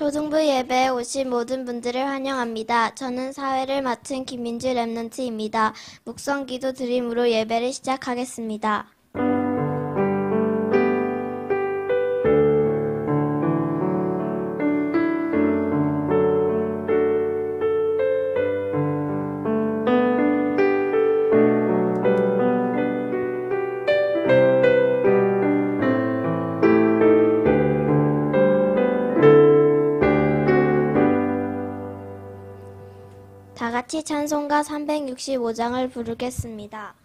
초등부 예배에 오신 모든 분들을 환영합니다. 저는 사회를 맡은 김민주 랩런트입니다. 묵성기도 드림으로 예배를 시작하겠습니다. 다 같이 찬송가 365장을 부르겠습니다.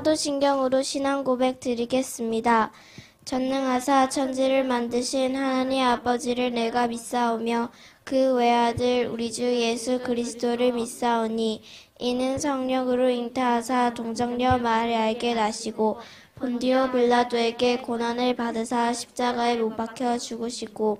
사도신경으로 신앙 고백 드리겠습니다. 전능하사 천지를 만드신 하나님 아버지를 내가 믿사오며 그 외아들 우리 주 예수 그리스도를 믿사오니 이는 성령으로 잉태하사 동정녀 마리아에게 나시고 본디오 빌라도에게 고난을 받으사 십자가에 못 박혀 죽으시고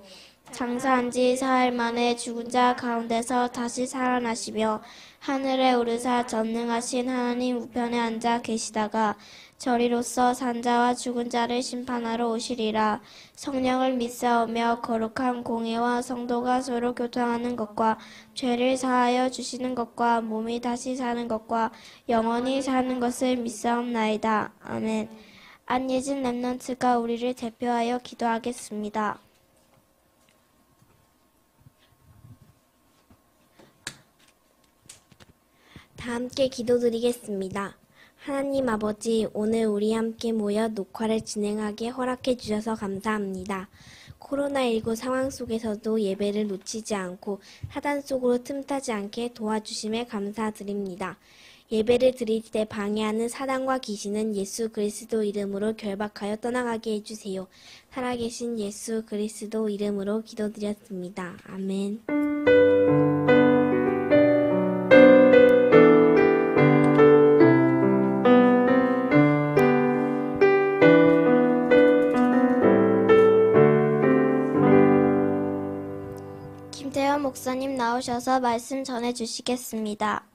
장사한 지 사흘 만에 죽은 자 가운데서 다시 살아나시며 하늘에 오르사 전능하신 하나님 우편에 앉아 계시다가 저리로서 산자와 죽은 자를 심판하러 오시리라. 성령을 믿사오며 거룩한 공회와 성도가 서로 교통하는 것과 죄를 사하여 주시는 것과 몸이 다시 사는 것과 영원히 사는 것을 믿사옵나이다. 아멘. 안예진 랩런트가 우리를 대표하여 기도하겠습니다. 다 함께 기도드리겠습니다. 하나님 아버지, 오늘 우리 함께 모여 녹화를 진행하게 허락해 주셔서 감사합니다. 코로나19 상황 속에서도 예배를 놓치지 않고 사단 속으로 틈타지 않게 도와주심에 감사드립니다. 예배를 드릴 때 방해하는 사단과 귀신은 예수 그리스도 이름으로 결박하여 떠나가게 해주세요. 살아계신 예수 그리스도 이름으로 기도드렸습니다. 아멘. 김태현 목사님 나오셔서 말씀 전해주시겠습니다.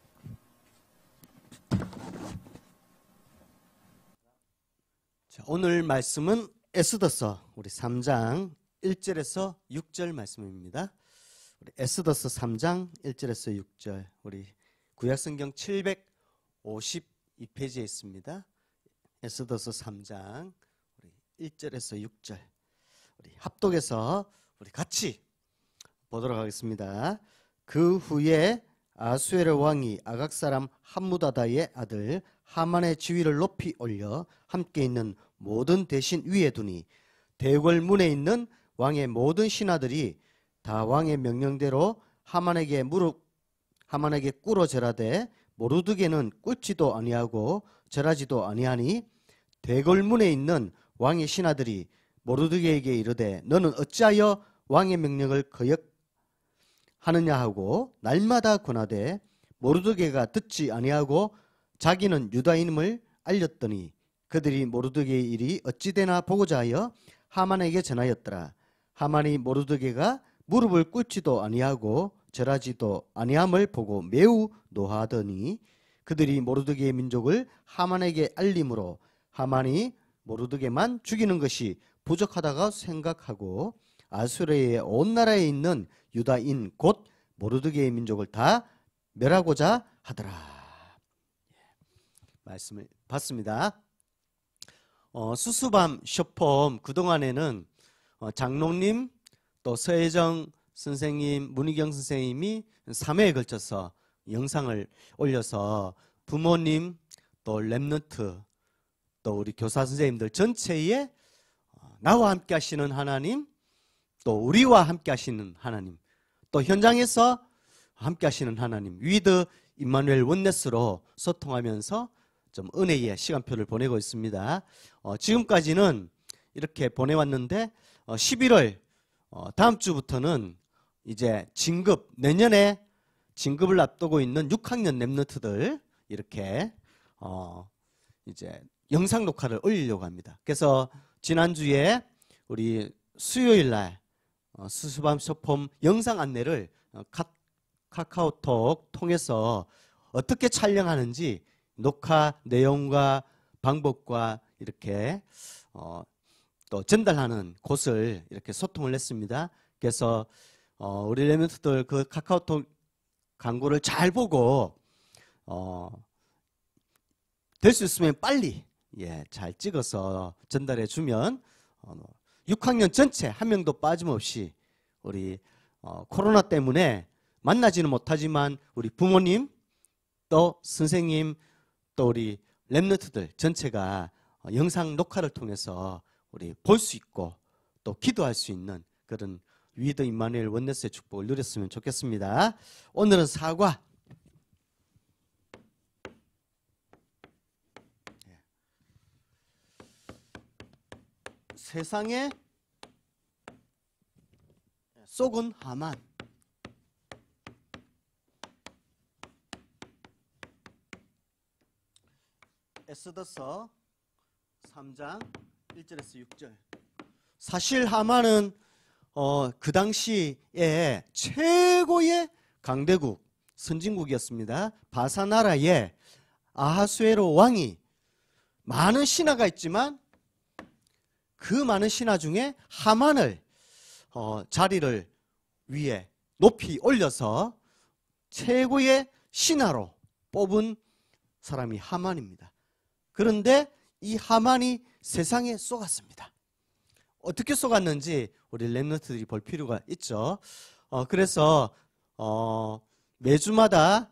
오늘 말씀은 에스더서 우리 3장 1절에서 6절 말씀입니다. 우리 에스더서 3장 1절에서 6절, 우리 구약성경 752페이지에 있습니다. 에스더서 3장 우리 1절에서 6절, 우리 합독해서 우리 같이 보도록 하겠습니다. 그 후에 아수에르 왕이 아각 사람 함무다다의 아들 하만의 지위를 높이 올려 함께 있는 모든 대신 위에 두니 대궐 문에 있는 왕의 모든 신하들이 다 왕의 명령대로 하만에게 꿇어 절하되 모르드게는 꿇지도 아니하고 절하지도 아니하니 대궐 문에 있는 왕의 신하들이 모르드게에게 이르되 너는 어찌하여 왕의 명령을 거역하느냐 하고 날마다 권하되 모르드게가 듣지 아니하고 자기는 유다인임을 알렸더니 그들이 모르드게의 일이 어찌 되나 보고자 하여 하만에게 전하였더라. 하만이 모르드게가 무릎을 꿇지도 아니하고 절하지도 아니함을 보고 매우 노하더니 그들이 모르드게의 민족을 하만에게 알림으로 하만이 모르드게만 죽이는 것이 부족하다고 생각하고 아수르의 온 나라에 있는 유다인 곧 모르드게의 민족을 다 멸하고자 하더라. 말씀을 봤습니다. 수수밤 쇼폼 그동안에는 장롱님 또 서혜정 선생님, 문희경 선생님이 3회에 걸쳐서 영상을 올려서 부모님 또 랩런트 또 우리 교사 선생님들 전체에 나와 함께 하시는 하나님, 또 우리와 함께 하시는 하나님, 또 현장에서 함께 하시는 하나님, 위드 임마누엘 원네스로 소통하면서 좀 은혜의 시간표를 보내고 있습니다. 지금까지는 이렇게 보내왔는데 11월 다음 주부터는 이제 진급, 내년에 진급을 앞두고 있는 6학년 랩런트들 이렇게 이제 영상 녹화를 올리려고 합니다. 그래서 지난주에 우리 수요일 날 수수밤 쇼폼 영상 안내를 카카오톡 통해서 어떻게 촬영하는지 녹화 내용과 방법과 이렇게 또 전달하는 곳을 이렇게 소통을 했습니다. 그래서 우리 랩런트들 그 카카오톡 광고를 잘 보고 될 수 있으면 빨리 잘 찍어서 전달해 주면 6학년 전체 한 명도 빠짐없이 우리 코로나 때문에 만나지는 못하지만 우리 부모님 또 선생님 또 우리 랩런트들 전체가 영상 녹화를 통해서 우리 볼 수 있고 또 기도할 수 있는 그런 위드 임마누엘 원네스의 축복을 누렸으면 좋겠습니다. 오늘은 사과. 세상에 속은 하만. 에스더서 3장 1절에서 6절. 사실 하만은 그 당시에 최고의 강대국, 선진국이었습니다. 바사 나라에 아하수에로 왕이 많은 신하가 있지만 그 많은 신하 중에 하만을 자리를 위에 높이 올려서 최고의 신하로 뽑은 사람이 하만입니다. 그런데 이 하만이 세상에 쏘갔습니다. 어떻게 쏘갔는지 우리 랩런트들이 볼 필요가 있죠. 그래서 매주마다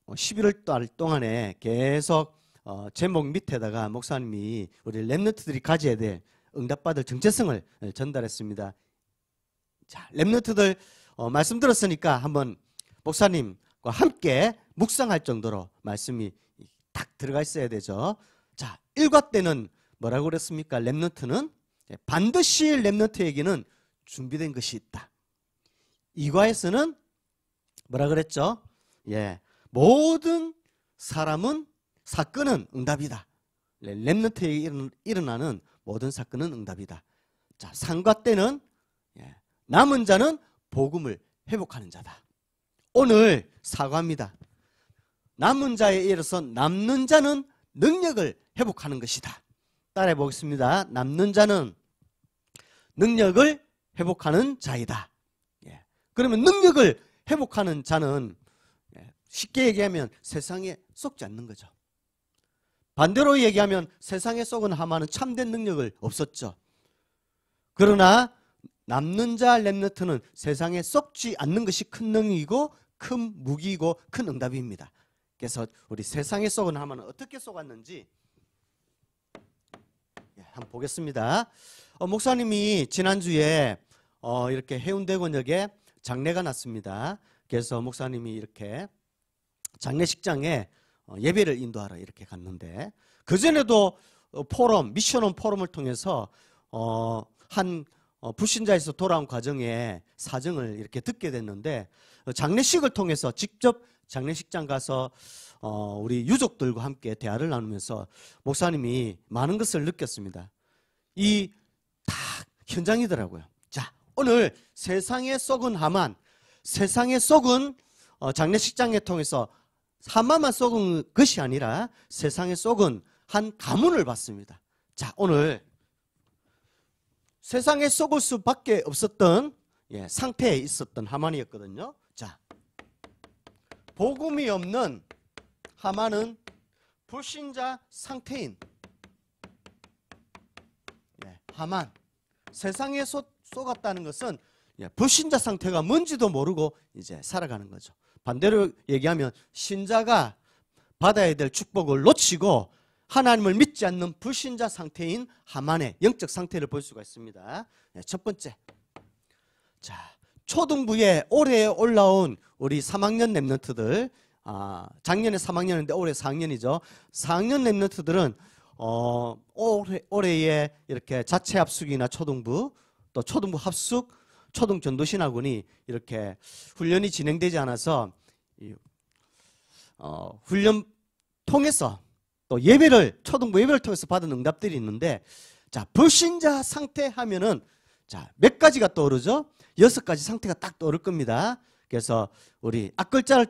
11월 달 동안에 계속 제목 밑에다가 목사님이 우리 랩런트들이 가져야 될 응답받을 정체성을 전달했습니다. 자, 랩런트들 말씀 들었으니까 한번 목사님과 함께 묵상할 정도로 말씀이 딱 들어가 있어야 되죠. 자, 1과 때는 뭐라고 그랬습니까? 랩런트는 반드시 랩런트에게는 준비된 것이 있다. 2과에서는 뭐라 그랬죠? 모든 사건은 응답이다. 랩런트에게 일어나는 모든 사건은 응답이다. 자, 3과 때는 남은 자는 복음을 회복하는 자다. 오늘 4과입니다. 남은 자에 이르러서 남는 자는 능력을 회복하는 것이다. 따라해 보겠습니다. 남는 자는 능력을 회복하는 자이다. 그러면 능력을 회복하는 자는 쉽게 얘기하면 세상에 썩지 않는 거죠. 반대로 얘기하면 세상에 썩은 하만은 참된 능력을 없었죠. 그러나 남는 자 렘넌트는 세상에 썩지 않는 것이 큰 능력이고 큰 무기이고 큰 응답입니다. 그래서 우리 세상에 썩은 하만은 어떻게 썩었는지 한번 보겠습니다. 목사님이 지난주에 이렇게 해운대권역에 장례가 났습니다. 그래서 목사님이 이렇게 장례식장에 예배를 인도하러 이렇게 갔는데, 그전에도 미션홈 포럼을 통해서 한 불신자에서 돌아온 과정에 사정을 이렇게 듣게 됐는데, 장례식을 통해서 직접 장례식장 가서 우리 유족들과 함께 대화를 나누면서 목사님이 많은 것을 느꼈습니다. 이 다 현장이더라고요. 자, 오늘 세상에 썩은 하만, 세상에 썩은 장례식장에 통해서 하만만 썩은 것이 아니라 세상에 썩은 한 가문을 봤습니다. 자, 오늘 세상에 썩을 수밖에 없었던 상태에 있었던 하만이었거든요. 자, 복음이 없는 하만은 불신자 상태인 하만, 세상에 쏘갔다는 것은 불신자 상태가 뭔지도 모르고 이제 살아가는 거죠. 반대로 얘기하면 신자가 받아야 될 축복을 놓치고 하나님을 믿지 않는 불신자 상태인 하만의 영적 상태를 볼 수가 있습니다. 첫 번째, 자, 초등부에 올해 올라온 우리 3학년 렘넌트들, 작년에 3학년인데 올해 4학년이죠. 4학년 렘넌트들은 올해에 이렇게 자체 합숙이나 초등부, 또 초등부 합숙, 초등 전도신학원이 이렇게 훈련이 진행되지 않아서 훈련 통해서 또 초등부 예배를 통해서 받은 응답들이 있는데, 자, 불신자 상태 하면은 자, 몇 가지가 떠오르죠? 6가지 상태가 딱 떠오를 겁니다. 그래서 우리 앞글자를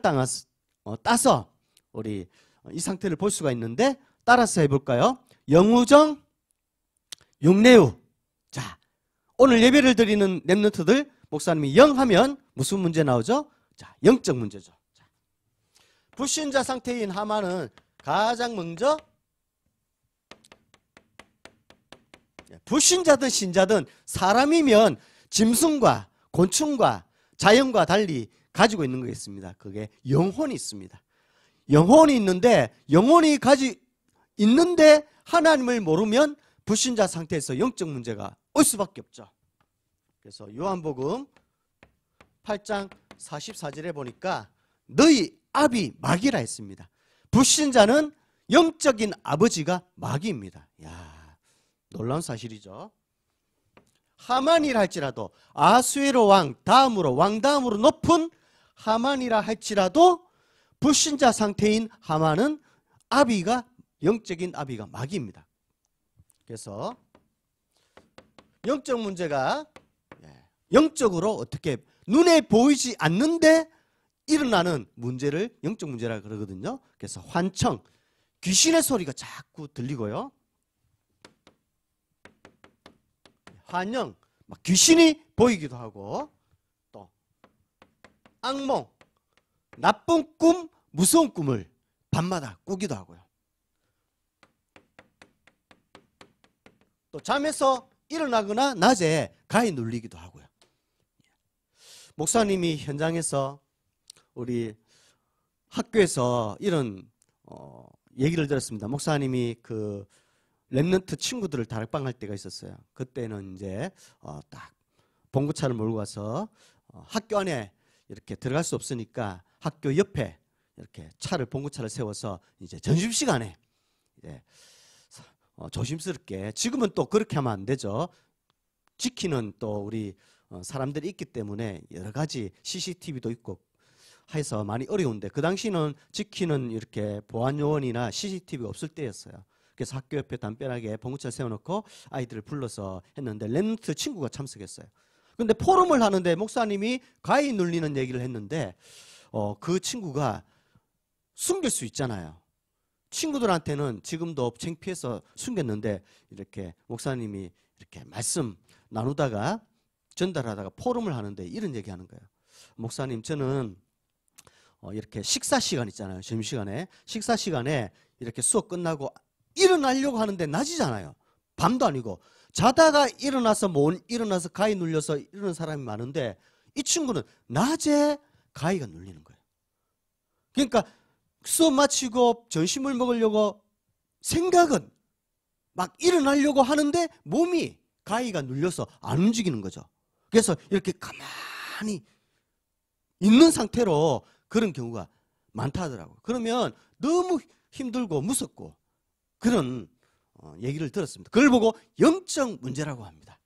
따서 우리 이 상태를 볼 수가 있는데, 따라서 해볼까요? 영우정, 육내우. 자, 오늘 예배를 드리는 렘넌트들, 목사님이 영하면 무슨 문제 나오죠? 자, 영적 문제죠. 자, 불신자 상태인 하만은 가장 먼저 불신자든 신자든 사람이면 짐승과 곤충과 자연과 달리 가지고 있는 게 있습니다. 그게 영혼이 있습니다. 영혼이 있는데 하나님을 모르면 불신자 상태에서 영적 문제가 올 수밖에 없죠. 그래서 요한복음 8장 44절에 보니까 너희 아비 마귀라 했습니다. 불신자는 영적인 아버지가 마귀입니다. 야, 놀라운 사실이죠. 하만이라 할지라도 아수에로 왕 다음으로 높은 하만이라 할지라도 불신자 상태인 하만은 영적인 아비가 마귀입니다. 그래서 영적 문제가 영적으로 어떻게 눈에 보이지 않는데 일어나는 문제를 영적 문제라 그러거든요. 그래서 환청, 귀신의 소리가 자꾸 들리고요. 환영, 귀신이 보이기도 하고, 또 악몽, 나쁜 꿈, 무서운 꿈을 밤마다 꾸기도 하고요. 또 잠에서 일어나거나 낮에 가히 눌리기도 하고요. 목사님이 현장에서 우리 학교에서 이런 얘기를 들었습니다. 목사님이 그 렘넌트 친구들을 다락방할 때가 있었어요. 그때는 이제 딱 봉구차를 몰고 가서 학교 안에 이렇게 들어갈 수 없으니까 학교 옆에 이렇게 봉구차를 세워서 이제 점심시간에 이제 조심스럽게, 지금은 또 그렇게 하면 안 되죠. 지키는 또 우리 사람들이 있기 때문에 여러 가지 CCTV도 있고 해서 많이 어려운데, 그 당시는 지키는 이렇게 보안 요원이나 CCTV가 없을 때였어요. 그래서 학교 옆에 담벼락에 봉구차를 세워놓고 아이들을 불러서 했는데 렘넌트 친구가 참석했어요. 근데 포럼을 하는데 목사님이 가히 눌리는 얘기를 했는데 그 친구가 숨길 수 있잖아요. 친구들한테는 지금도 창피해서 숨겼는데 이렇게 목사님이 이렇게 말씀 나누다가 전달하다가 포럼을 하는데 이런 얘기하는 거예요. 목사님 저는 이렇게 식사 시간 있잖아요. 점심시간에. 식사 시간에 이렇게 수업 끝나고 일어나려고 하는데 낮이잖아요. 밤도 아니고. 자다가 일어나서 못 일어나서 가위 눌려서 이러는 사람이 많은데 이 친구는 낮에 가위가 눌리는 거예요. 그러니까 수업 마치고 점심을 먹으려고 생각은 막 일어나려고 하는데 몸이 가위가 눌려서 안 움직이는 거죠. 그래서 이렇게 가만히 있는 상태로 그런 경우가 많다 하더라고요. 그러면 너무 힘들고 무섭고 그런 얘기를 들었습니다. 그걸 보고 영적 문제라고 합니다.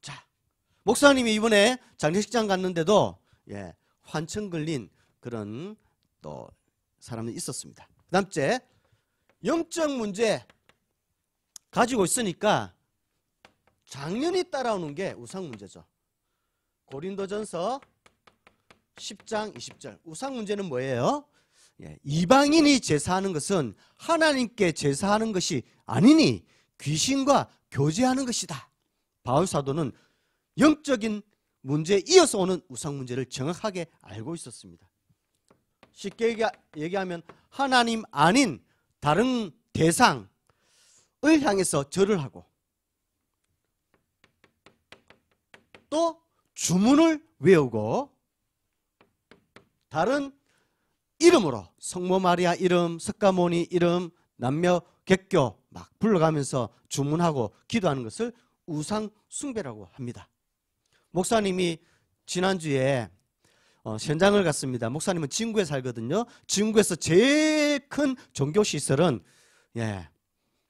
자, 목사님이 이번에 장례식장 갔는데도 환청 걸린 그런 또 사람이 있었습니다. 그 다음째 영적 문제 가지고 있으니까 당연히 따라오는 게 우상 문제죠. 고린도전서 10장 20절. 우상 문제는 뭐예요? 이방인이 제사하는 것은 하나님께 제사하는 것이 아니니 귀신과 교제하는 것이다. 바울 사도는 영적인 문제에 이어서 오는 우상 문제를 정확하게 알고 있었습니다. 쉽게 얘기하면 하나님 아닌 다른 대상을 향해서 절을 하고 또 주문을 외우고 다른 이름으로 성모 마리아 이름, 석가모니 이름, 남녀 객교 막 불러가면서 주문하고 기도하는 것을 우상 숭배라고 합니다. 목사님이 지난주에 현장을 갔습니다. 목사님은 진구에 살거든요. 진구에서 제일 큰 종교시설은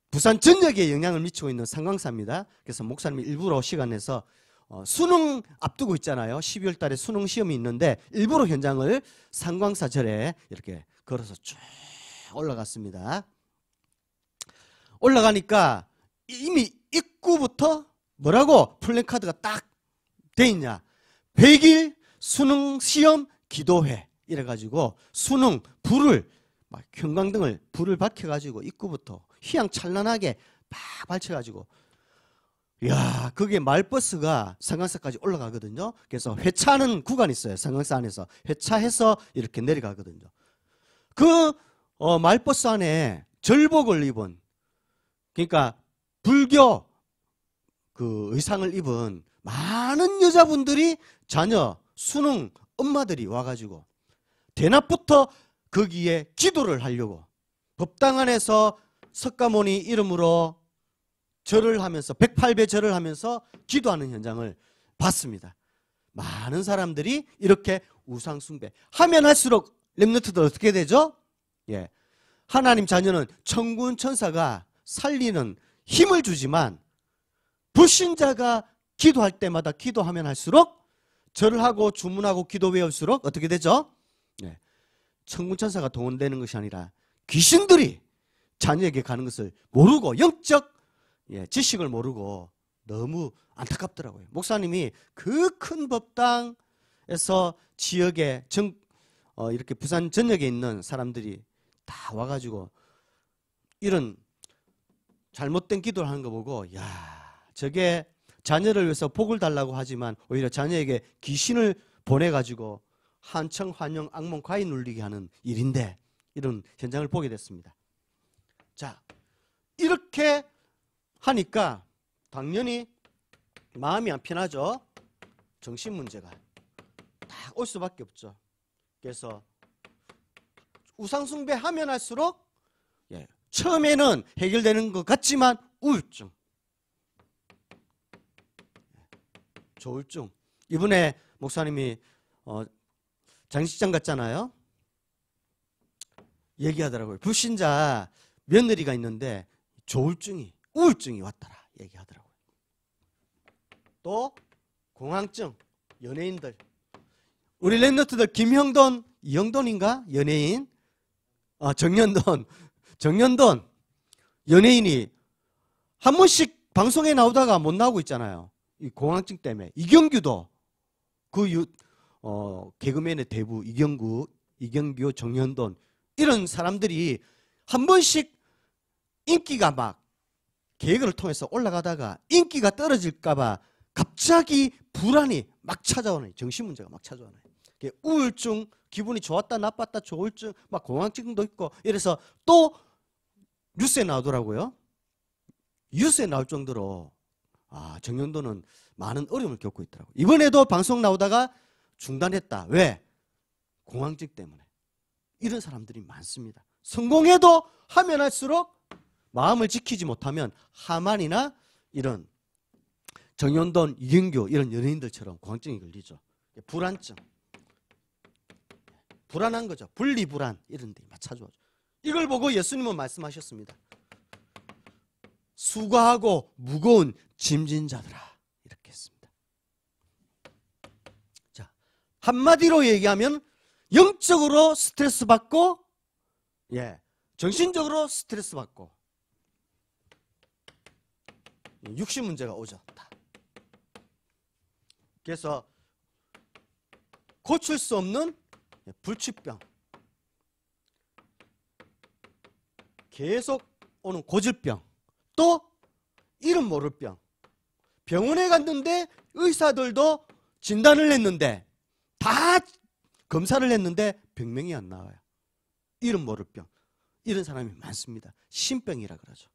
부산 전역에 영향을 미치고 있는 상광사입니다. 그래서 목사님이 일부러 시간 내서 수능 앞두고 있잖아요. 12월 달에 수능 시험이 있는데 일부러 현장을 상광사절에 이렇게 걸어서 쭉 올라갔습니다. 올라가니까 이미 입구부터 뭐라고 플랜카드가 딱 돼 있냐. 100일 수능 시험 기도회 이래가지고 수능 불을 막 형광등을 불을 밝혀가지고 입구부터 휘황찬란하게 막 밝혀가지고 이야, 그게 말버스가 상강사까지 올라가거든요. 그래서 회차하는 구간이 있어요. 상강사 안에서 회차해서 이렇게 내려가거든요. 그 말버스 안에 절복을 입은, 그러니까 불교 그 의상을 입은 많은 여자분들이 자녀 수능 엄마들이 와가지고 대낮부터 거기에 기도를 하려고 법당 안에서 석가모니 이름으로 절을 하면서 108배 절을 하면서 기도하는 현장을 봤습니다. 많은 사람들이 이렇게 우상 숭배 하면 할수록 렘넌트들 어떻게 되죠? 하나님 자녀는 천군 천사가 살리는 힘을 주지만 불신자가 기도할 때마다 기도하면 할수록 절을 하고 주문하고 기도 외울수록 어떻게 되죠? 천군 천사가 동원되는 것이 아니라 귀신들이 자녀에게 가는 것을 모르고 영적 지식을 모르고 너무 안타깝더라고요. 목사님이 그 큰 법당에서 지역에 이렇게 부산 전역에 있는 사람들이 다 와가지고 이런 잘못된 기도를 하는 거 보고 야, 저게 자녀를 위해서 복을 달라고 하지만 오히려 자녀에게 귀신을 보내가지고 한청 환영 악몽 과이 눌리게 하는 일인데 이런 현장을 보게 됐습니다. 자, 이렇게 하니까 당연히 마음이 안 편하죠. 정신 문제가 딱 올 수밖에 없죠. 그래서 우상 숭배하면 할수록 처음에는 해결되는 것 같지만 우울증, 조울증. 이번에 목사님이 장식장 갔잖아요. 얘기하더라고요. 불신자 며느리가 있는데 조울증이 우울증이 왔더라 얘기하더라고요. 또 공황증, 연예인들, 우리 랩너트들 김형돈, 이형돈인가 연예인, 정년돈 연예인이 한 번씩 방송에 나오다가 못 나오고 있잖아요. 이 공황증 때문에. 이경규도 그 개그맨의 대부 이경규, 정년돈 이런 사람들이 한 번씩 인기가 막 계획을 통해서 올라가다가 인기가 떨어질까봐 갑자기 불안이 막 찾아오는, 정신 문제가 막 찾아오는, 우울증, 기분이 좋았다 나빴다 조울증, 막 공황증도 있고, 이래서 또 뉴스에 나오더라고요. 뉴스에 나올 정도로 정년도는 많은 어려움을 겪고 있더라고요. 이번에도 방송 나오다가 중단했다. 왜? 공황증 때문에. 이런 사람들이 많습니다. 성공해도 하면 할수록 마음을 지키지 못하면 하만이나 이런 정연돈, 이경규 이런 연예인들처럼 공황증이 걸리죠. 불안증. 불안한 거죠. 분리불안 이런 데 찾아오죠. 이걸 보고 예수님은 말씀하셨습니다. 수고하고 무거운 짐진 자들아, 이렇게 했습니다. 자, 한마디로 얘기하면 영적으로 스트레스 받고, 정신적으로 스트레스 받고, 육신 문제가 오죠. 그래서 고칠 수 없는 불치병, 계속 오는 고질병, 또 이름 모를 병. 병원에 갔는데 의사들도 진단을 했는데, 다 검사를 했는데 병명이 안 나와요. 이름 모를 병. 이런 사람이 많습니다. 신병이라 그러죠.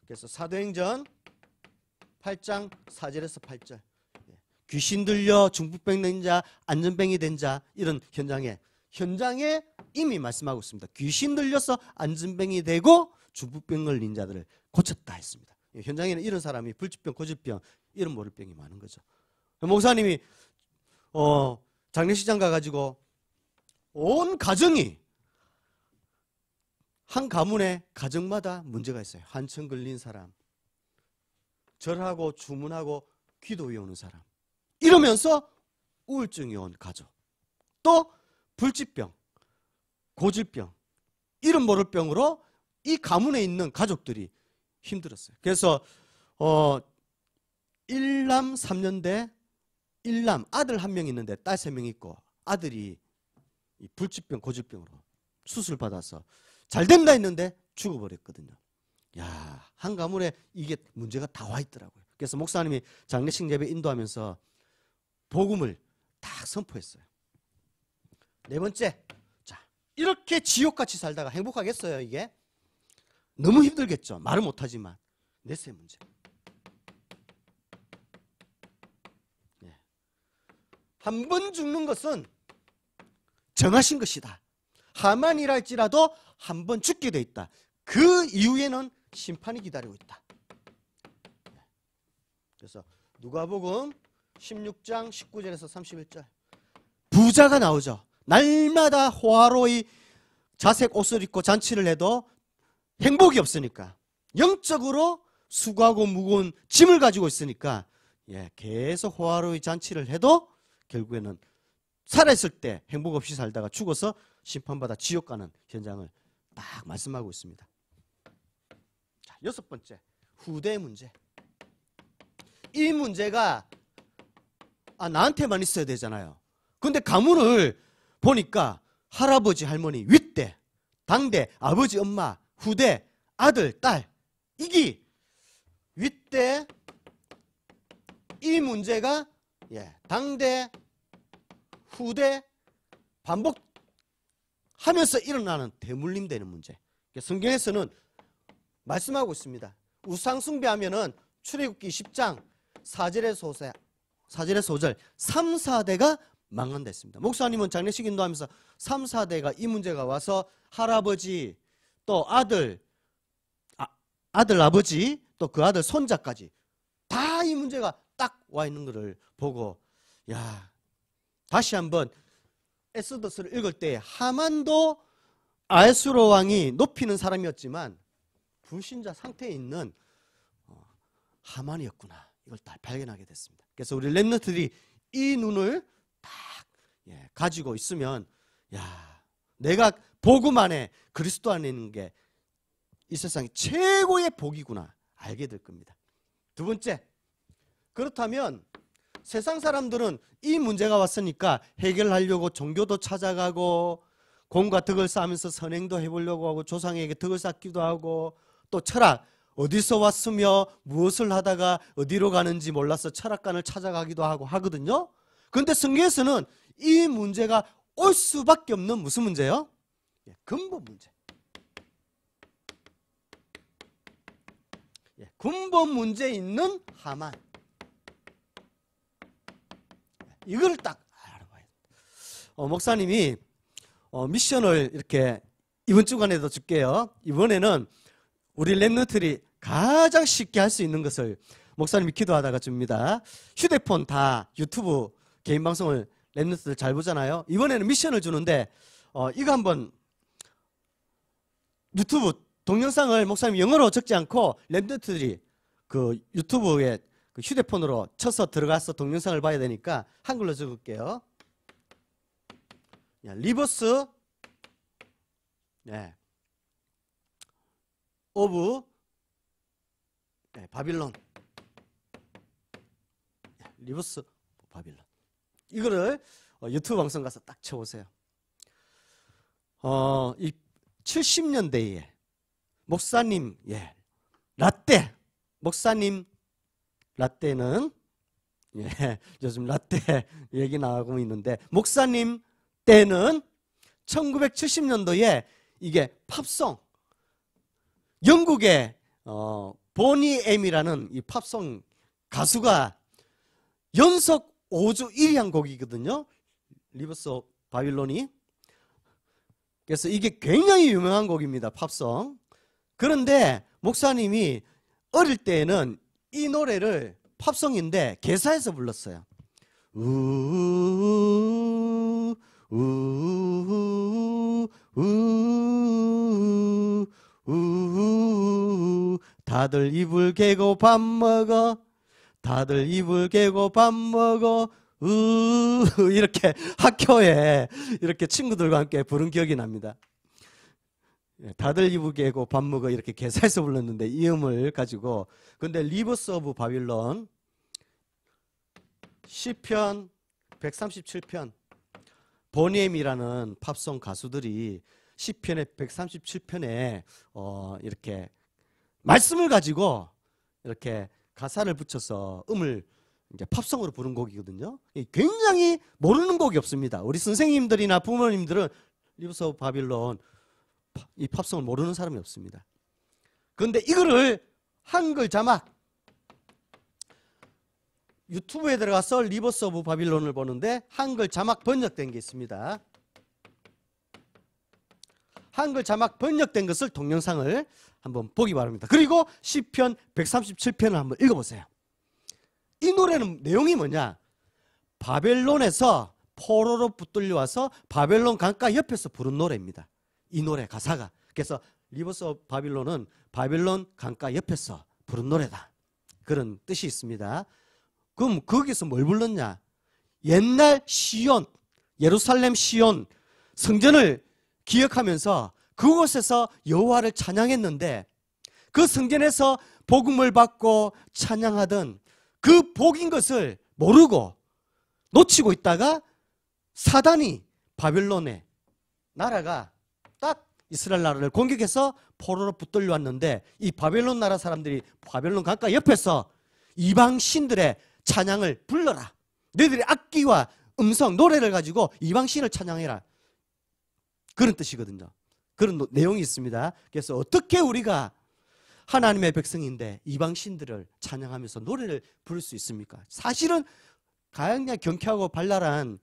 그래서 사도행전 8장 4절에서 8절, 귀신 들려 중풍병 된 자, 안전병이 된 자, 이런 현장에 이미 말씀하고 있습니다. 귀신 들려서 안전병이 되고 중풍병 걸린 자들을 고쳤다 했습니다. 현장에는 이런 사람이 불치병, 고질병, 이런 모를 병이 많은 거죠. 목사님이 장례식장 가가지고 온 가정이, 한 가문에 가정마다 문제가 있어요. 환청 걸린 사람, 절하고 주문하고 기도에 오는 사람, 이러면서 우울증이 온 가족, 또 불치병, 고질병, 이런 모를 병으로 이 가문에 있는 가족들이 힘들었어요. 그래서 1남 3년대 1남, 아들 1명 있는데 딸 3명 있고, 아들이 이 불치병, 고질병으로 수술 받아서 잘 된다 했는데 죽어버렸거든요. 야, 한 가문에 이게 문제가 다 와 있더라고요. 그래서 목사님이 장례식 예배 인도하면서 복음을 딱 선포했어요. 네 번째, 자, 이렇게 지옥같이 살다가 행복하겠어요? 이게 너무 힘들겠죠. 말을 못하지만. 넷째 문제, 한 번 죽는 것은 정하신 것이다. 하만이라 할지라도 한 번 죽게 돼 있다. 그 이후에는 심판이 기다리고 있다. 그래서 누가복음 16장 19절에서 31절, 부자가 나오죠. 날마다 호화로이 자색 옷을 입고 잔치를 해도 행복이 없으니까, 영적으로 수고하고 무거운 짐을 가지고 있으니까 계속 호화로이 잔치를 해도 결국에는 살아있을 때 행복 없이 살다가 죽어서 심판받아 지옥 가는 현장을 딱 말씀하고 있습니다. 자, 여섯 번째, 후대 문제. 이 문제가 나한테만 있어야 되잖아요. 근데 가문을 보니까 할아버지, 할머니, 윗대, 당대, 아버지, 엄마, 후대, 아들, 딸, 이게 윗대, 이 문제가 당대, 후대 반복하면서 일어나는 대물림되는 문제. 성경에서는 말씀하고 있습니다. 우상숭배하면은 출애굽기 10장 4절에서 5절 3, 4대가 망한다 했습니다. 목사님은 장례식 인도하면서 3, 4대가 이 문제가 와서 할아버지, 또 아들, 아버지, 또 그 아들 손자까지 다 이 문제가 딱 와 있는 것을 보고, 다시 한번 에스더스를 읽을 때 하만도 아수르 왕이 높이는 사람이었지만 불신자 상태에 있는 하만이었구나, 이걸 딱 발견하게 됐습니다. 그래서 우리 렘넌트들이 이 눈을 딱 가지고 있으면, 내가 복음 안에, 그리스도 안에 있는 게 이 세상의 최고의 복이구나 알게 될 겁니다. 두 번째, 그렇다면 세상 사람들은 이 문제가 왔으니까 해결하려고 종교도 찾아가고, 공과 덕을 쌓으면서 선행도 해보려고 하고, 조상에게 덕을 쌓기도 하고, 또 철학, 어디서 왔으며 무엇을 하다가 어디로 가는지 몰라서 철학관을 찾아가기도 하고 하거든요. 그런데 성경에서는 이 문제가 올 수밖에 없는 무슨 문제요? 근본 문제. 근본 문제 있는 하만. 이걸 딱 알아봐야 돼요. 목사님이 미션을 이렇게 이번 주간에도 줄게요. 이번에는 우리 랩런트들이 가장 쉽게 할 수 있는 것을 목사님이 기도하다가 줍니다. 휴대폰 다 유튜브 개인 방송을 랩런트들 잘 보잖아요. 이번에는 미션을 주는데 이거 한번 유튜브 동영상을 목사님이 영어로 적지 않고 랩런트들이 그 유튜브에 그 휴대폰으로 쳐서 들어가서 동영상을 봐야 되니까 한글로 적을게요. 리버스 오브 바빌론. 리버스 바빌론. 이거를 유튜브 방송 가서 딱 쳐보세요. 이 70년대에 목사님 라떼 목사님 라떼는 요즘 라떼 얘기 나오고 있는데 목사님 때는 1970년도에 이게 팝송 영국의 보니 엠이라는 이 팝송 가수가 연속 5주 1위 한 곡이거든요. 리버스 오브 바빌론이. 그래서 이게 굉장히 유명한 곡입니다. 팝송. 그런데 목사님이 어릴 때에는 이 노래를 팝송인데 개사해서 불렀어요. 우우우우 다들 이불 개고 밥 먹어 다들 이불 개고 밥 먹어 이렇게 학교에 이렇게 친구들과 함께 부른 기억이 납니다. 다들 이불 개고 밥 먹어 이렇게 개사해서 불렀는데 이 음을 가지고 근데 리버스 오브 바빌론 시편 137편 보니엠이라는 팝송 가수들이 시편의 137편에 이렇게 말씀을 가지고 이렇게 가사를 붙여서 음을 이제 팝송으로 부른 곡이거든요. 굉장히 모르는 곡이 없습니다. 우리 선생님들이나 부모님들은 리버스 오브 바빌론 이 팝송을 모르는 사람이 없습니다. 그런데 이거를 한글 자막 유튜브에 들어가서 리버스 오브 바빌론을 보는데 한글 자막 번역된 게 있습니다. 한글 자막 번역된 것을 동영상을 한번 보기 바랍니다. 그리고 시편 137편을 한번 읽어보세요. 이 노래는 내용이 뭐냐? 바벨론에서 포로로 붙들려와서 바벨론 강가 옆에서 부른 노래입니다. 이 노래 가사가. 그래서 리버스 오브 바빌론은 바벨론 강가 옆에서 부른 노래다. 그런 뜻이 있습니다. 그럼 거기서 뭘 불렀냐? 옛날 시온, 예루살렘 시온 성전을 기억하면서 그곳에서 여호와를 찬양했는데 그 성전에서 복음을 받고 찬양하던 그 복인 것을 모르고 놓치고 있다가 사단이 바벨론의 나라가 딱 이스라엘 나라를 공격해서 포로로 붙들려 왔는데 이 바벨론 나라 사람들이 바벨론 강가 옆에서 이방 신들의 찬양을 불러라. 너희들이 악기와 음성, 노래를 가지고 이방 신을 찬양해라. 그런 뜻이거든요. 그런 내용이 있습니다. 그래서 어떻게 우리가 하나님의 백성인데 이방 신들을 찬양하면서 노래를 부를 수 있습니까? 사실은 가장 경쾌하고 발랄한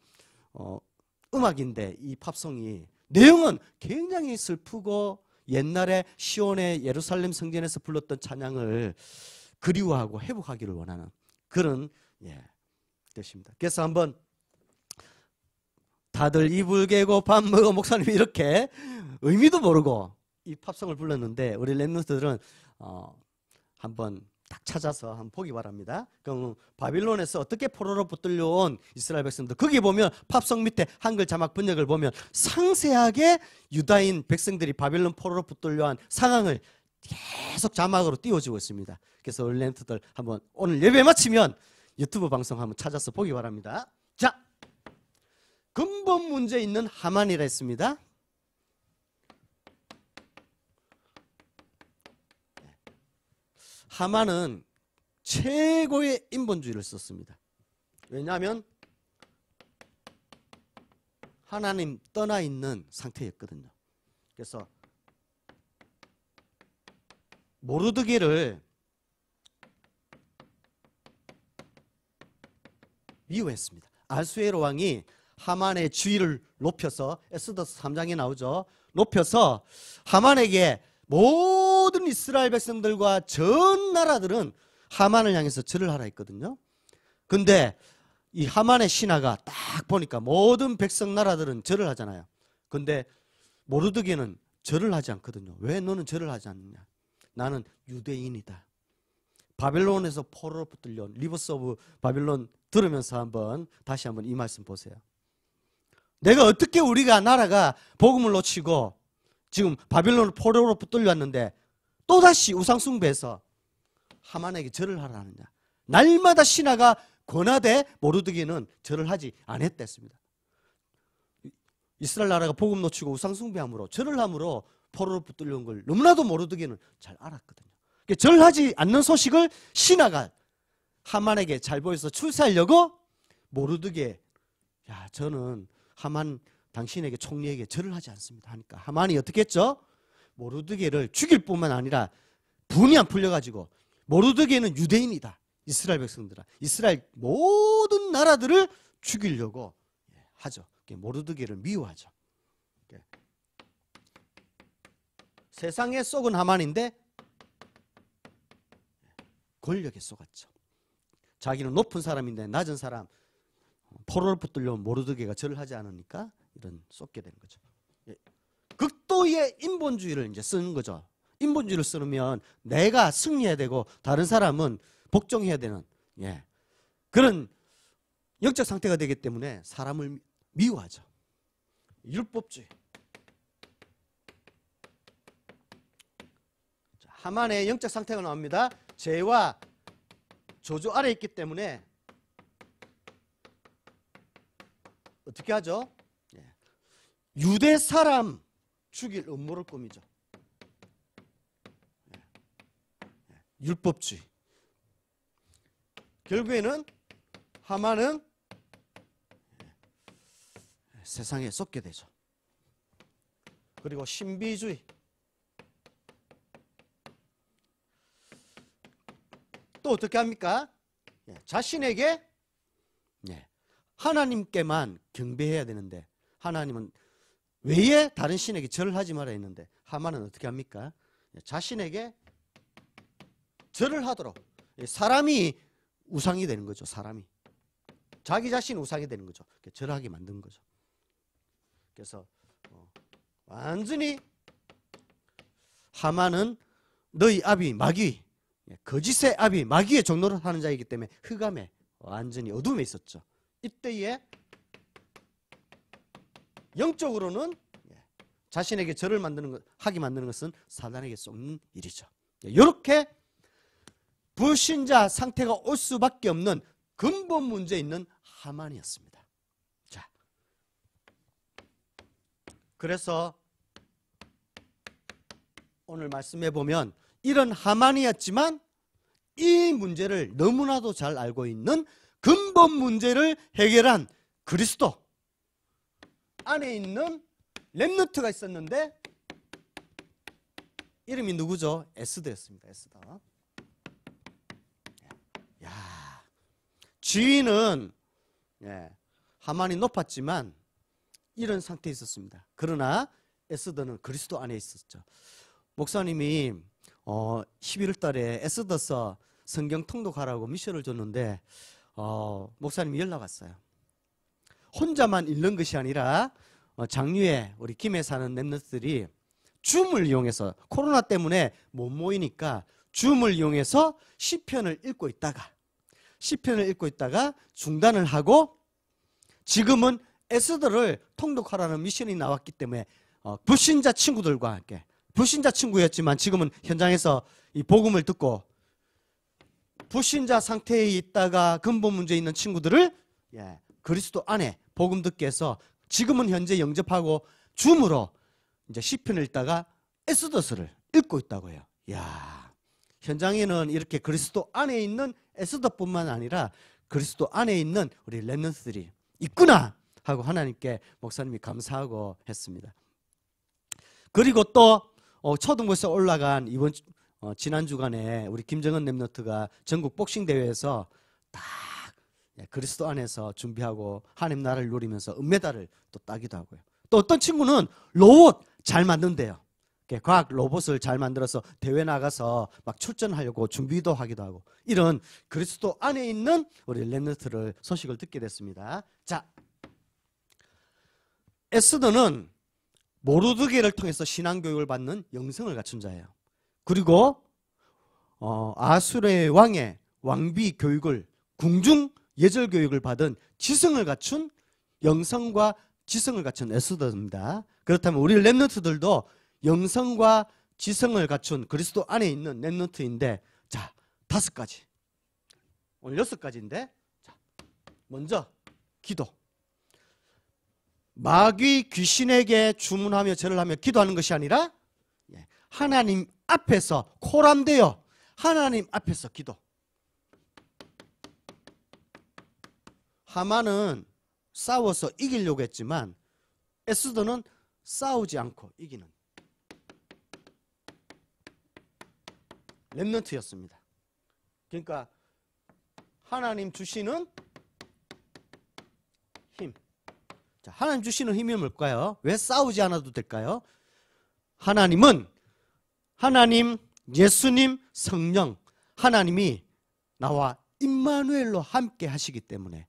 음악인데 이 팝송이 내용은 굉장히 슬프고 옛날에 시온의 예루살렘 성전에서 불렀던 찬양을 그리워하고 회복하기를 원하는 그런 뜻입니다. 그래서 한번 다들 이불 개고 밥 먹어 목사님이 이렇게 의미도 모르고 이 팝송을 불렀는데 우리 랩런트들은 한번 딱 찾아서 한번 보기 바랍니다. 그럼 바빌론에서 어떻게 포로로 붙들려온 이스라엘 백성들 거기 보면 팝송 밑에 한글 자막 번역을 보면 상세하게 유다인 백성들이 바빌론 포로로 붙들려온 상황을 계속 자막으로 띄워주고 있습니다. 그래서 우리 랩런트들 한번 오늘 예배 마치면 유튜브 방송 한번 찾아서 보기 바랍니다. 자, 근본 문제 있는 하만이라 했습니다. 하만은 최고의 인본주의를 썼습니다. 왜냐하면 하나님 떠나 있는 상태였거든요. 그래서 모르드게를 미워했습니다. 아수에로 왕이 하만의 지위를 높여서, 에스더서 3장에 나오죠. 높여서 하만에게 모든 이스라엘 백성들과 전 나라들은 하만을 향해서 절을 하라 했거든요. 근데 이 하만의 신하가 딱 보니까 모든 백성 나라들은 절을 하잖아요. 근데 모르드게는 절을 하지 않거든요. 왜 너는 절을 하지 않느냐? 나는 유대인이다. 바벨론에서 포로로 붙들려온 리버스 오브 바벨론 들으면서 다시 한번 이 말씀 보세요. 내가 어떻게 우리가 나라가 복음을 놓치고 지금 바벨론 포로로 붙들려왔는데 또다시 우상숭배해서 하만에게 절을 하라느냐? 날마다 신하가 권하되 모르드게는 절을 하지 않았댔습니다. 이스라엘 나라가 복음 놓치고 우상숭배함으로 절을 함으로 포로로 붙들려온 걸 너무나도 모르드게는 잘 알았거든요. 절하지 않는 소식을 신하가 하만에게 잘 보여서 출세하려고 모르드게, 야, 저는 하만 당신에게 총리에게 절을 하지 않습니다 하니까 하만이 어떻게 했죠? 모르드게를 죽일 뿐만 아니라 분이 안 풀려가지고, 모르드게는 유대인이다, 이스라엘 백성들아, 이스라엘 모든 나라들을 죽이려고 하죠. 모르드게를 미워하죠. 세상에 속은 하만인데 권력에 속았죠. 자기는 높은 사람인데 낮은 사람, 포로를 붙들려온 모르드게가 절을 하지 않으니까 이런 쏟게 되는 거죠. 극도의 인본주의를 이제 쓰는 거죠. 인본주의를 쓰면 내가 승리해야 되고 다른 사람은 복종해야 되는, 그런 영적 상태가 되기 때문에 사람을 미워하죠. 율법주의. 하만의 영적 상태가 나옵니다. 죄와 저주 아래 있기 때문에 어떻게 하죠? 유대 사람 죽일 음모를 꾸미죠. 율법주의. 결국에는 하만은 세상에 쏟게 되죠. 그리고 신비주의. 또 어떻게 합니까? 자신에게 하나님께만 경배해야 되는데 하나님은 외에 다른 신에게 절을 하지 말아야 했는데 하만은 어떻게 합니까? 자신에게 절을 하도록, 사람이 우상이 되는 거죠. 사람이 자기 자신이 우상이 되는 거죠. 절하게 만든 거죠. 그래서 완전히 하만은 너희 아비 마귀, 거짓의 아비 마귀의 종노릇 하는 자이기 때문에 흑암에 완전히 어둠에 있었죠. 이때에 영적으로는 자신에게 절을 하게 만드는 것은 사단에게 쏟는 일이죠. 이렇게 불신자 상태가 올 수밖에 없는 근본 문제 있는 하만이었습니다. 자, 그래서 오늘 말씀해 보면 이런 하만이었지만 이 문제를 너무나도 잘 알고 있는 근본 문제를 해결한 그리스도 안에 있는 렘넌트가 있었는데 이름이 누구죠? 에스더였습니다. 에스더. 야, 지위는 하만이 높았지만 이런 상태에 있었습니다. 그러나 에스더는 그리스도 안에 있었죠. 목사님이 11월 달에 에스더서 성경 통독하라고 미션을 줬는데 목사님이 연락 왔어요. 혼자만 읽는 것이 아니라 장류에 우리 김해 사는 렘넌트들이 줌을 이용해서, 코로나 때문에 못 모이니까 줌을 이용해서 시편을 읽고 있다가 중단을 하고 지금은 에스더를 통독하라는 미션이 나왔기 때문에 불신자 친구들과 함께, 불신자 친구였지만 지금은 현장에서 이 복음을 듣고 불신자 상태에 있다가 근본 문제 있는 친구들을 그리스도 안에 복음 듣게 해서 지금은 현재 영접하고 줌으로 이제 시편을 읽다가 에스더서를 읽고 있다고 해요. 야, 현장에는 이렇게 그리스도 안에 있는 에스더뿐만 아니라 그리스도 안에 있는 우리 렘넌트들이 있구나 하고 하나님께 목사님이 감사하고 했습니다. 그리고 또 초등부에서 올라간 지난 주간에 우리 김정은 렘넌트가 전국 복싱 대회에서 딱 그리스도 안에서 준비하고 하나님 나라를 누리면서 은메달을 또 따기도 하고요. 또 어떤 친구는 로봇 잘 만든대요. 과학 로봇을 잘 만들어서 대회 나가서 막 출전하려고 준비도 하기도 하고, 이런 그리스도 안에 있는 우리 렘넌트를 소식을 듣게 됐습니다. 자, 에스더는 모르드게를 통해서 신앙교육을 받는 영성을 갖춘 자예요. 그리고 아수르의 왕의 왕비 교육을, 궁중 예절 교육을 받은 지성을 갖춘, 영성과 지성을 갖춘 에스더입니다. 그렇다면 우리 렘넌트들도 영성과 지성을 갖춘 그리스도 안에 있는 렘넌트인데, 자, 5가지, 오늘 6가지인데, 자, 먼저 기도. 마귀 귀신에게 주문하며 절을 하며 기도하는 것이 아니라 하나님 앞에서 코람되어 하나님 앞에서 기도. 하만은 싸워서 이기려고 했지만 에스더는 싸우지 않고 이기는 렘넌트였습니다. 그러니까 하나님 주시는 힘. 자, 하나님 주시는 힘이 뭘까요? 왜 싸우지 않아도 될까요? 하나님은 하나님, 예수님, 성령, 하나님이 나와 임마누엘로 함께 하시기 때문에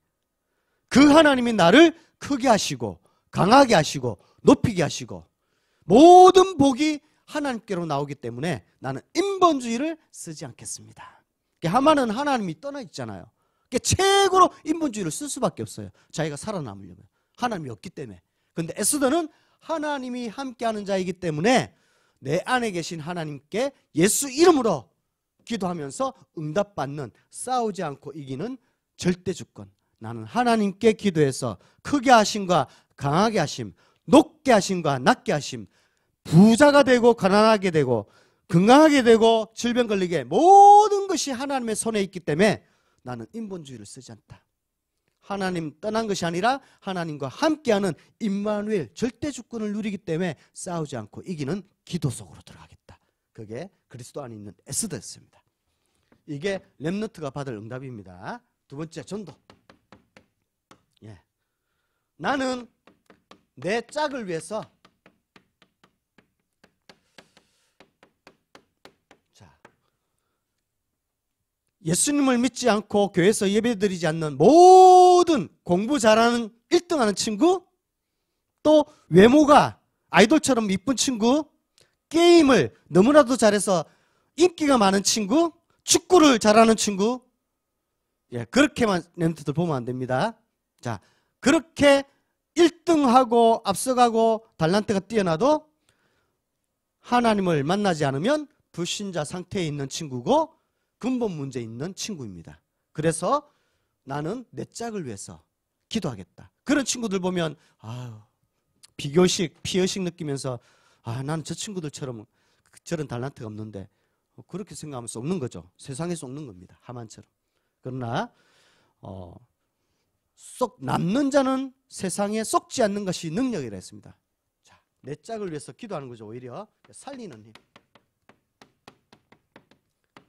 그 하나님이 나를 크게 하시고 강하게 하시고 높이게 하시고 모든 복이 하나님께로 나오기 때문에 나는 인본주의를 쓰지 않겠습니다. 하만은 하나님이 떠나 있잖아요. 최고로 인본주의를 쓸 수밖에 없어요. 자기가 살아남으려면. 하나님이 없기 때문에. 그런데 에스더는 하나님이 함께하는 자이기 때문에 내 안에 계신 하나님께 예수 이름으로 기도하면서 응답받는, 싸우지 않고 이기는 절대 주권. 나는 하나님께 기도해서 크게 하심과 강하게 하심, 높게 하심과 낮게 하심, 부자가 되고 가난하게 되고 건강하게 되고 질병 걸리게 모든 것이 하나님의 손에 있기 때문에 나는 인본주의를 쓰지 않다. 하나님 떠난 것이 아니라 하나님과 함께하는 임마누엘 절대 주권을 누리기 때문에 싸우지 않고 이기는 기도 속으로 들어가겠다. 그게 그리스도 안에 있는 에스더였습니다. 이게 렘넌트가 받을 응답입니다. 두 번째, 전도. 나는 내 짝을 위해서, 예수님을 믿지 않고 교회에서 예배드리지 않는 모든 공부 잘하는 1등하는 친구, 또 외모가 아이돌처럼 이쁜 친구, 게임을 너무나도 잘해서 인기가 많은 친구, 축구를 잘하는 친구, 그렇게만 렘넌트들 보면 안 됩니다. 자, 그렇게 1등하고 앞서가고 달란트가 뛰어나도 하나님을 만나지 않으면 불신자 상태에 있는 친구고 근본 문제 있는 친구입니다. 그래서 나는 내 짝을 위해서 기도하겠다. 그런 친구들 보면 비교식, 피어식 느끼면서 나는 저 친구들처럼 저런 달란트가 없는데, 그렇게 생각하면 썩는 거죠. 세상에 썩는 겁니다. 하만처럼. 그러나 썩 남는 자는 세상에 썩지 않는 것이 능력이라 했습니다. 자, 내 짝을 위해서 기도하는 거죠. 오히려 살리는 힘.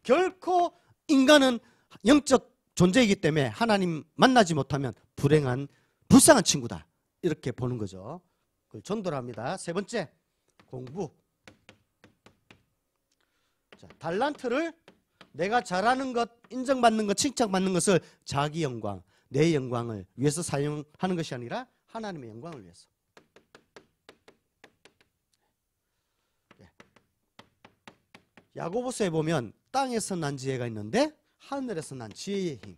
결코 인간은 영적 존재이기 때문에 하나님 만나지 못하면 불쌍한 친구다. 이렇게 보는 거죠. 그걸 전도를 합니다. 세 번째, 공부. 자, 달란트를 내가 잘하는 것, 인정받는 것, 칭찬받는 것을 자기 영광, 내 영광을 위해서 사용하는 것이 아니라 하나님의 영광을 위해서. 야고보서에 보면 땅에서 난 지혜가 있는데 하늘에서 난 지혜의 힘.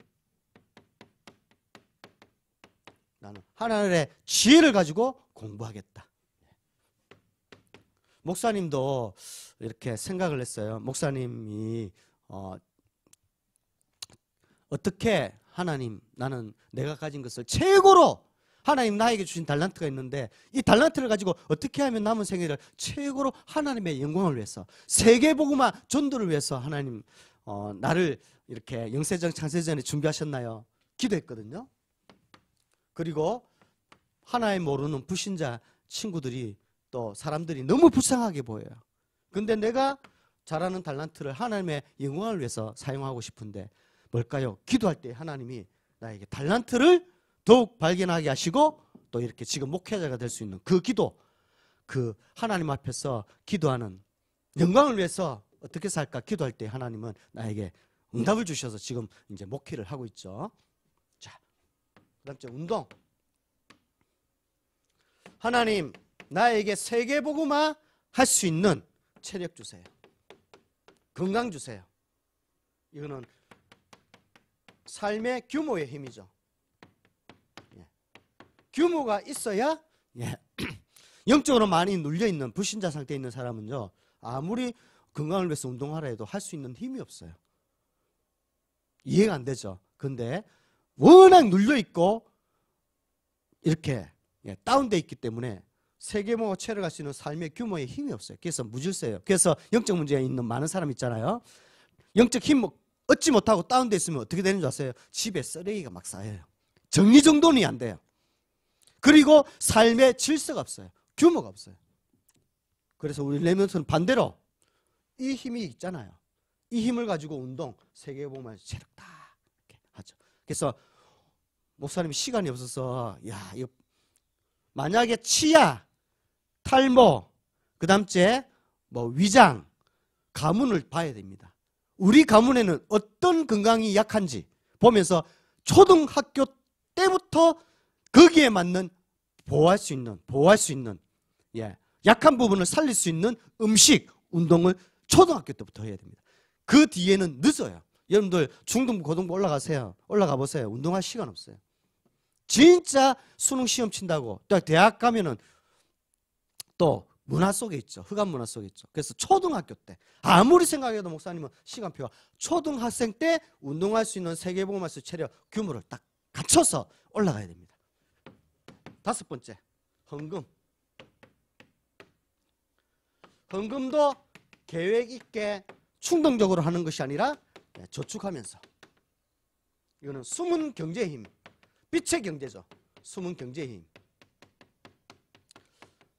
나는 하나님의 지혜를 가지고 공부하겠다. 목사님도 이렇게 생각을 했어요. 목사님이 어떻게 하나님, 나는 내가 가진 것을 최고로 하나님 나에게 주신 달란트가 있는데 이 달란트를 가지고 어떻게 하면 남은 생애를 최고로 하나님의 영광을 위해서 세계복음화 전도를 위해서 하나님 나를 이렇게 영세전 창세전에 준비하셨나요? 기도했거든요. 그리고 하나님 모르는 불신자 친구들이 또 사람들이 너무 불쌍하게 보여요. 근데 내가 잘하는 달란트를 하나님의 영광을 위해서 사용하고 싶은데 뭘까요? 기도할 때 하나님이 나에게 달란트를 더욱 발견하게 하시고 또 이렇게 지금 목회자가 될 수 있는 그 기도, 그 하나님 앞에서 기도하는 영광을 위해서 어떻게 살까 기도할 때 하나님은 나에게 응답을 주셔서 지금 이제 목회를 하고 있죠. 자, 그다음에 운동. 하나님 나에게 세계복음화 할 수 있는 체력 주세요. 건강 주세요. 이거는 삶의 규모의 힘이죠. 예. 규모가 있어야 영적으로 많이 눌려있는 불신자 상태에 있는 사람은요, 아무리 건강을 위해서 운동하라 해도 할 수 있는 힘이 없어요. 이해가 안 되죠. 근데 워낙 눌려있고 이렇게 다운되어 있기 때문에 세계모가 체력할 수 있는 삶의 규모에 힘이 없어요. 그래서 무질서해요. 그래서 영적 문제가 있는 많은 사람 있잖아요. 영적 힘 얻지 못하고 다운되어 있으면 어떻게 되는 줄 아세요? 집에 쓰레기가 막 쌓여요. 정리정돈이 안 돼요. 그리고 삶의 질서가 없어요. 규모가 없어요. 그래서 우리 레몬트는 반대로 이 힘이 있잖아요. 이 힘을 가지고 운동, 세계복음화 체력 다 이렇게 하죠. 그래서 목사님이 시간이 없어서 이거 만약에 치아, 탈모, 그 다음째 위장, 가문을 봐야 됩니다. 우리 가문에는 어떤 건강이 약한지 보면서 초등학교 때부터 거기에 맞는 보호할 수 있는 약한 부분을 살릴 수 있는 음식, 운동을 초등학교 때부터 해야 됩니다. 그 뒤에는 늦어요. 여러분들 중등부, 고등부 올라가 보세요. 운동할 시간 없어요. 진짜 수능 시험 친다고 또 대학 가면은 또 문화 속에 있죠. 흑암 문화 속에 있죠. 그래서 초등학교 때 아무리 생각해도 목사님은 시간표가 초등학생 때 운동할 수 있는 세계복음화 체력 규모를 딱 갖춰서 올라가야 됩니다. 5번째, 헌금. 헌금도 계획 있게 충동적으로 하는 것이 아니라 저축하면서. 이거는 숨은 경제의 힘, 빛의 경제죠. 숨은 경제의 힘.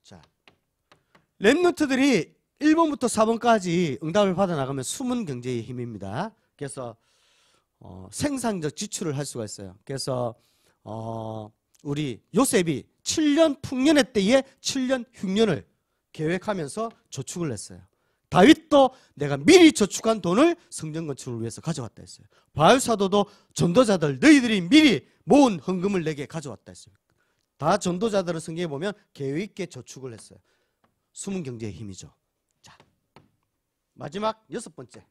자, 랩런트들이 1번부터 4번까지 응답을 받아 나가면 숨은 경제의 힘입니다. 그래서 생산적 지출을 할 수가 있어요. 그래서 우리 요셉이 7년 풍년의 때에 7년 흉년을 계획하면서 저축을 했어요. 다윗도 내가 미리 저축한 돈을 성전 건축을 위해서 가져왔다 했어요. 바울 사도도 전도자들 너희들이 미리 모은 헌금을 내게 가져왔다 했어요. 다 전도자들은 성경에 보면 계획 있게 저축을 했어요. 숨은 경제의 힘이죠. 자, 마지막 6번째,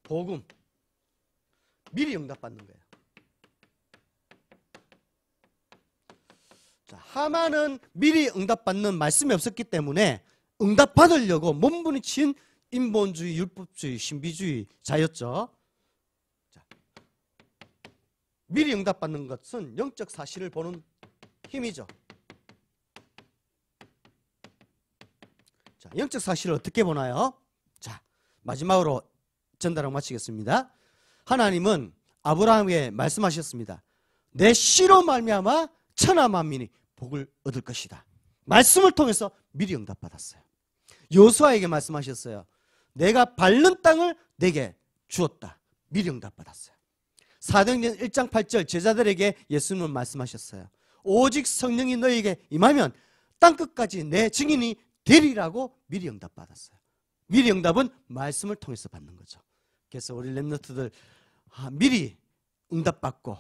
복음. 미리 응답받는 거예요. 자, 하만은 미리 응답받는 말씀이 없었기 때문에 응답받으려고 몸부림친 인본주의, 율법주의, 신비주의자였죠. 자, 미리 응답받는 것은 영적 사실을 보는 힘이죠. 자, 영적 사실을 어떻게 보나요? 자, 마지막으로 전달하고 마치겠습니다. 하나님은 아브라함에게 말씀하셨습니다. 내 씨로 말미암아 천하 만민이 복을 얻을 것이다. 말씀을 통해서 미리 응답받았어요. 여호수아에게 말씀하셨어요. 내가 밟는 땅을 내게 주었다. 미리 응답받았어요. 사도행전 1장 8절 제자들에게 예수님은 말씀하셨어요. 오직 성령이 너희에게 임하면 땅끝까지 내 증인이 되리라고 미리 응답받았어요. 미리 응답은 말씀을 통해서 받는 거죠. 그래서 우리 렘넌트들 미리 응답받고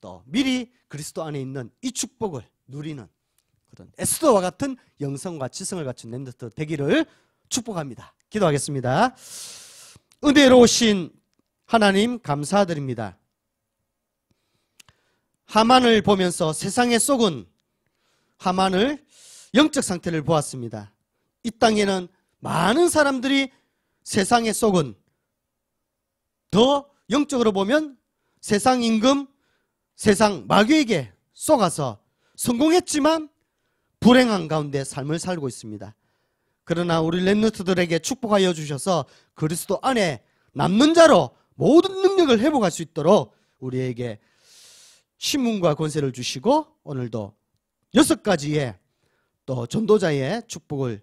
또 미리 그리스도 안에 있는 이 축복을 누리는 그런 에스더와 같은 영성과 지성을 갖춘 렘넌트 되기를 축복합니다. 기도하겠습니다. 은혜로우신 하나님 감사드립니다. 하만을 보면서 세상에 속은 하만을 영적 상태를 보았습니다. 이 땅에는 많은 사람들이 세상에 속은 더 영적으로 보면 세상 임금, 세상 마귀에게 속아서 성공했지만 불행한 가운데 삶을 살고 있습니다. 그러나 우리 렘넌트들에게 축복하여 주셔서 그리스도 안에 남는 자로 모든 능력을 회복할 수 있도록 우리에게 신문과 권세를 주시고 오늘도 6가지의 또 전도자의 축복을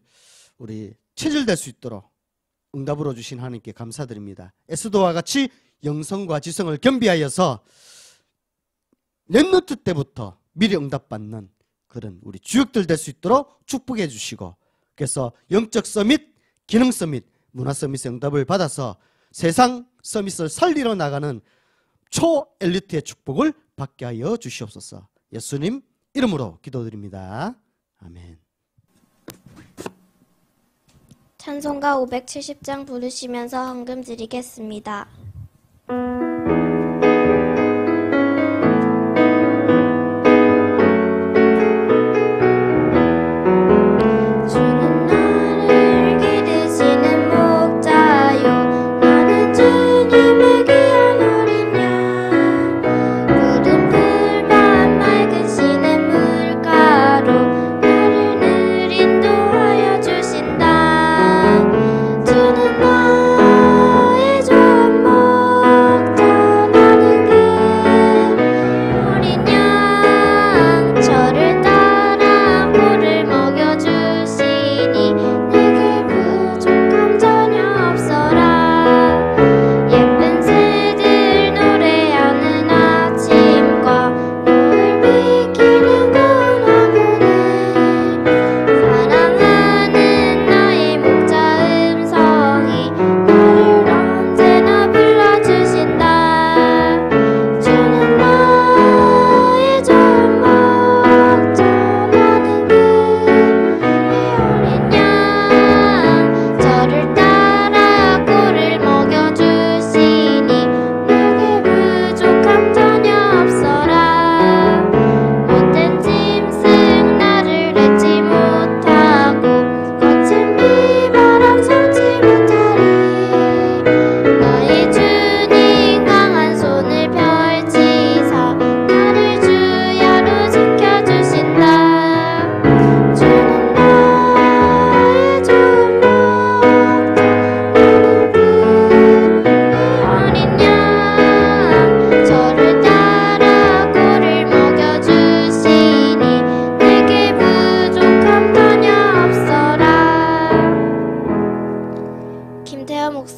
우리 체질될 수 있도록 응답으로 주신 하나님께 감사드립니다. 에스더와 같이 영성과 지성을 겸비하여서 렘넌트 때부터 미리 응답받는 그런 우리 주역들 될 수 있도록 축복해 주시고, 그래서 영적 서밋, 기능 서밋, 문화 서밋의 응답을 받아서 세상 서밋을 살리러 나가는 초 엘리트의 축복을 받게 하여 주시옵소서. 예수님 이름으로 기도드립니다. 아멘. 찬송가 570장 부르시면서 헌금 드리겠습니다.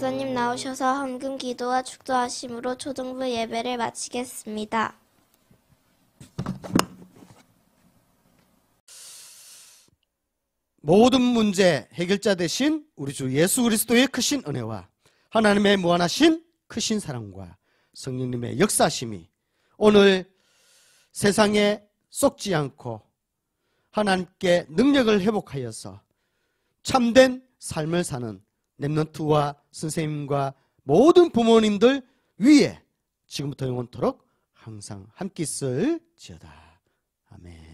목사님 나오셔서 헌금 기도와 축도하심으로 초등부 예배를 마치겠습니다. 모든 문제 해결자 되신 우리 주 예수 그리스도의 크신 은혜와 하나님의 무한하신 크신 사랑과 성령님의 역사심이 오늘 세상에 썩지 않고 하나님께 능력을 회복하여서 참된 삶을 사는 렘넌트와 선생님과 모든 부모님들 위에 지금부터 영원토록 항상 함께 있을지어다. 아멘.